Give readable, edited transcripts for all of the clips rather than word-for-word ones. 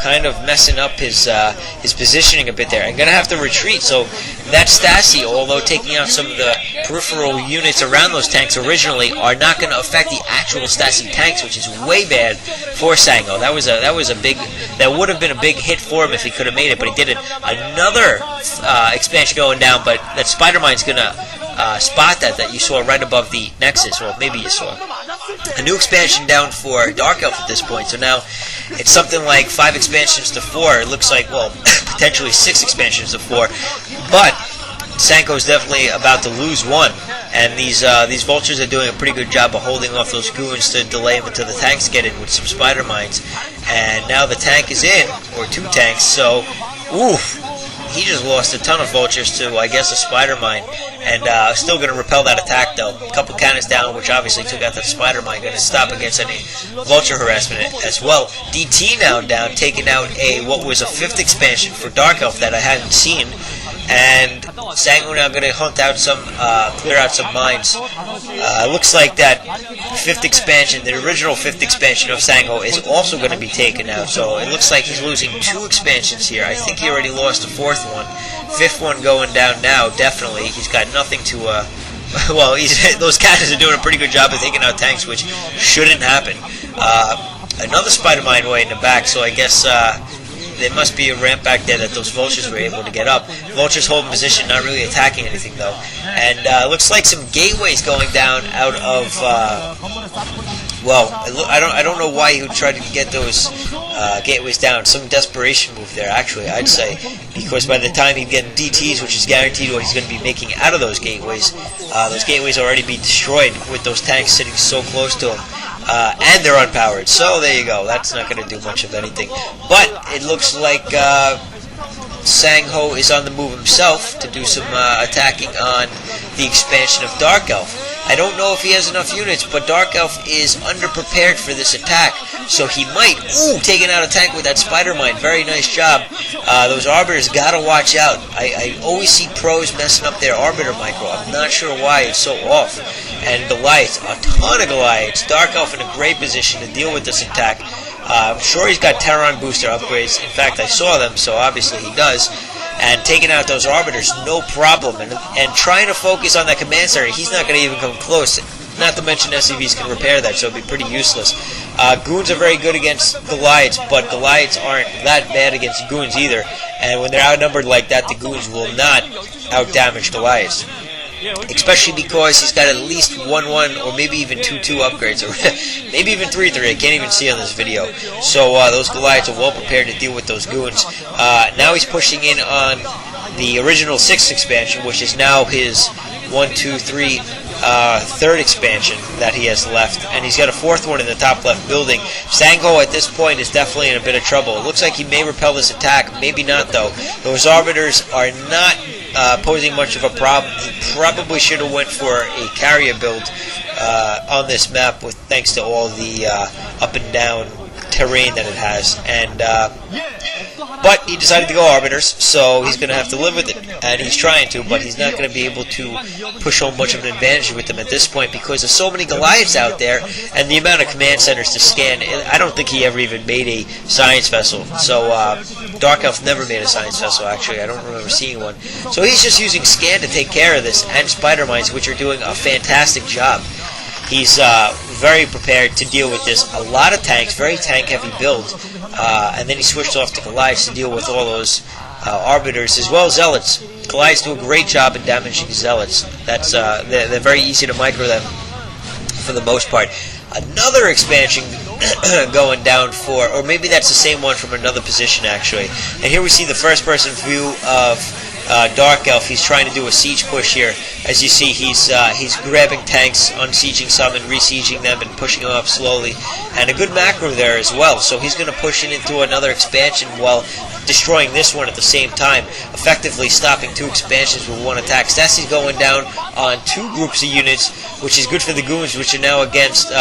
kind of messing up his positioning a bit there. I'm gonna have to retreat. So that Stasi, although taking out some of the peripheral units around those tanks originally, are not going to affect the actual Stasi tanks, which is way bad for SangHo. That would have been a big hit for him if he could have made it, but he didn't. Another expansion going down, but that Spider-Mine's gonna spot that you saw right above the Nexus. Well, maybe you saw a new expansion down for DarkElf at this point. So now it's something like 5 expansions to 4. It looks like, well, potentially 6 expansions to 4. But SangHo is definitely about to lose one, and these vultures are doing a pretty good job of holding off those goons to delay them until the tanks get in with some spider mines. And now the tank is in, or 2 tanks. So, oof. He just lost a ton of vultures to, I guess, a spider mine, and still going to repel that attack though. A couple cannons down, which obviously took out that spider mine, going to stop against any vulture harassment as well. DT now down, taking out what was a 5th expansion for DarkElf that I hadn't seen, and SangHo now going to hunt out some, clear out some mines. Looks like that 5th expansion, the original 5th expansion of SangHo, is also going to be taken out. So it looks like he's losing 2 expansions here. I think he already lost the 4th one. 5th one going down now, definitely. He's got nothing to, well, those cannons are doing a pretty good job of taking out tanks, which shouldn't happen. Another spider mine way in the back, so I guess there must be a ramp back there that those vultures were able to get up. Vultures holding position, not really attacking anything though. And looks like some gateways going down out of, well, I don't know why he would try to get those gateways down. Some desperation move there, actually, I'd say, because by the time he'd get DTs, which is guaranteed what he's going to be making out of those gateways already be destroyed with those tanks sitting so close to him. And they're unpowered, so there you go. That's not going to do much of anything. But it looks like SangHo is on the move himself to do some attacking on the expansion of DarkElf. I don't know if he has enough units, but DarkElf is underprepared for this attack, so he might, taking out a tank with that spider mine. Very nice job. Those arbiters gotta watch out. I always see pros messing up their arbiter micro. I'm not sure why, it's so off. And Goliaths, a ton of Goliaths. DarkElf in a great position to deal with this attack. I'm sure he's got Terron booster upgrades. In fact, I saw them, so obviously he does. And taking out those arbiters, no problem. And trying to focus on that command center, he's not going to even come close. Not to mention SCVs can repair that, so it'd be pretty useless. Goons are very good against Goliaths, but Goliaths aren't that bad against Goons either. And when they're outnumbered like that, the Goons will not outdamage Goliaths. Especially because he's got at least 1-1 or maybe even 2-2 upgrades, or maybe even 3-3. I can't even see on this video. So those Goliaths are well prepared to deal with those goons. Now he's pushing in on the original 6th expansion, which is now his 3rd expansion that he has left, and he's got a 4th one in the top left building. SangHo at this point is definitely in a bit of trouble. It looks like he may repel this attack, maybe not though. Those arbiters are not posing much of a problem. He probably should have went for a carrier build on this map, with thanks to all the up and down terrain that it has, and but he decided to go arbiters, so he's going to have to live with it, and he's trying to, but he's not going to be able to push home much of an advantage with them at this point because there's so many Goliaths out there, and the amount of command centers to scan. I don't think he ever even made a science vessel, so DarkElf never made a science vessel, actually. I don't remember seeing one. So he's just using scan to take care of this, and spider mines, which are doing a fantastic job. He's very prepared to deal with this. A lot of tanks, very tank-heavy build, and then he switched off to Goliaths to deal with all those arbiters, as well as Zealots. Goliaths do a great job in damaging Zealots. That's they're very easy to micro them for the most part. Another expansion going down for, or maybe that's the same one from another position actually. And here we see the first-person view of DarkElf. He's trying to do a siege push here. As you see, he's grabbing tanks, unsieging some and resieging them and pushing them up slowly. And a good macro there as well. So he's going to push it into another expansion while destroying this one at the same time, effectively stopping 2 expansions with 1 attack. Stasi's going down on 2 groups of units, which is good for the goons, which are now against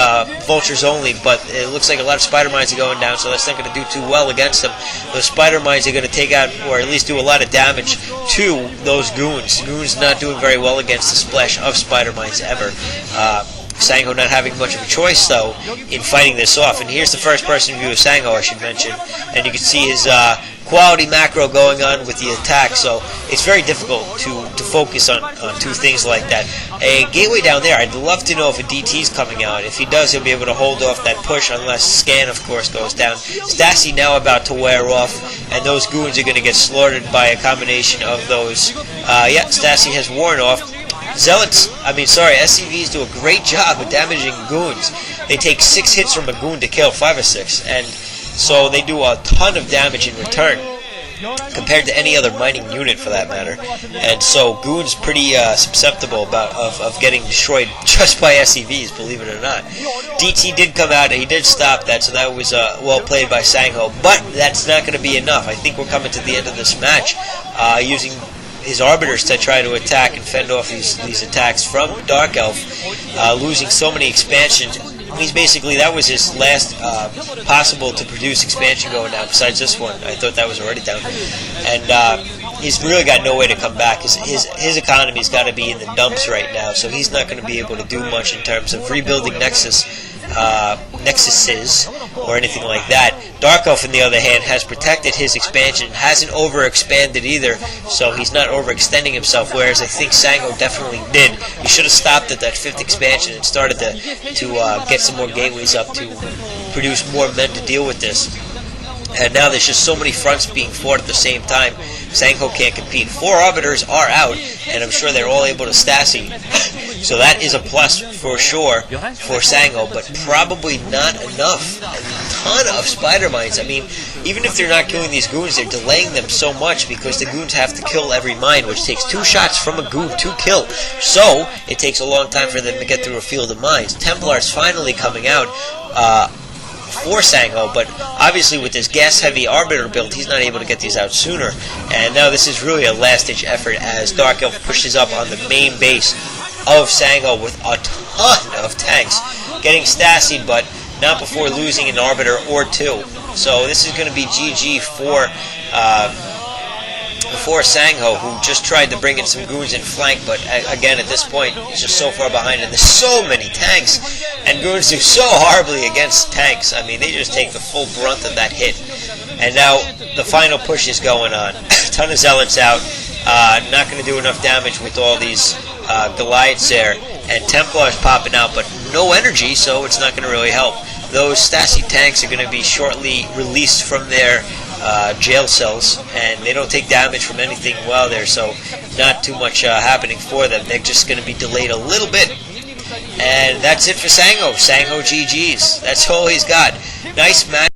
vultures only, but it looks like a lot of spider mines are going down, so that's not going to do too well against them. Those spider mines are going to take out, or at least do a lot of damage to those goons. Goons not doing very well against the splash of spider mines ever. SangHo not having much of a choice, though, in fighting this off. And here's the first-person view of SangHo, I should mention. And you can see his quality macro going on with the attack, so it's very difficult to focus on two things like that. A gateway down there, I'd love to know if a DT is coming out. If he does, he'll be able to hold off that push, unless Scan, of course, goes down. Stassi now about to wear off, and those goons are going to get slaughtered by a combination of those. Yeah, Stassi has worn off. SCVs do a great job of damaging goons. They take 6 hits from a goon to kill, 5 or 6, and so they do a ton of damage in return, compared to any other mining unit for that matter. And so goons pretty susceptible of getting destroyed just by SCVs, believe it or not. DT did come out, and he did stop that, so that was well played by SangHo, but that's not going to be enough. I think we're coming to the end of this match, using his arbiters to try to attack and fend off these attacks from DarkElf, losing so many expansions. That was his last possible to produce expansion going down, besides this one. I thought that was already down. And he's really got no way to come back. His economy's got to be in the dumps right now, so he's not going to be able to do much in terms of rebuilding Nexuses or anything like that. DarkElf, on the other hand, has protected his expansion, hasn't overexpanded either, so he's not overextending himself, whereas I think SangHo definitely did. He should have stopped at that 5th expansion and started to get some more gateways up to produce more men to deal with this. And now there's just so many fronts being fought at the same time, SangHo can't compete. 4 arbiters are out, and I'm sure they're all able to Stassi. So that is a plus for sure for SangHo, but probably not enough. A ton of spider mines. I mean, even if they're not killing these goons, they're delaying them so much because the goons have to kill every mine, which takes 2 shots from a goon to kill. So it takes a long time for them to get through a field of mines. Templar's finally coming out for SangHo, but obviously with this gas-heavy arbiter build, he's not able to get these out sooner. And now this is really a last-ditch effort as DarkElf pushes up on the main base of SangHo with a ton of tanks, getting Stassied, but not before losing an arbiter or 2. So this is going to be GG for SangHo, who just tried to bring in some goons in flank, but again, at this point, he's just so far behind, and there's so many tanks, and goons do so horribly against tanks. I mean, they just take the full brunt of that hit. And now, the final push is going on. A ton of Zealots out, not going to do enough damage with all these Goliaths there, and Templar's popping out, but no energy, so it's not going to really help. Those Stassi tanks are going to be shortly released from their jail cells, and they don't take damage from anything while there, so not too much happening for them. They're just going to be delayed a little bit. And that's it for SangHo. SangHo GG's. That's all he's got. Nice match.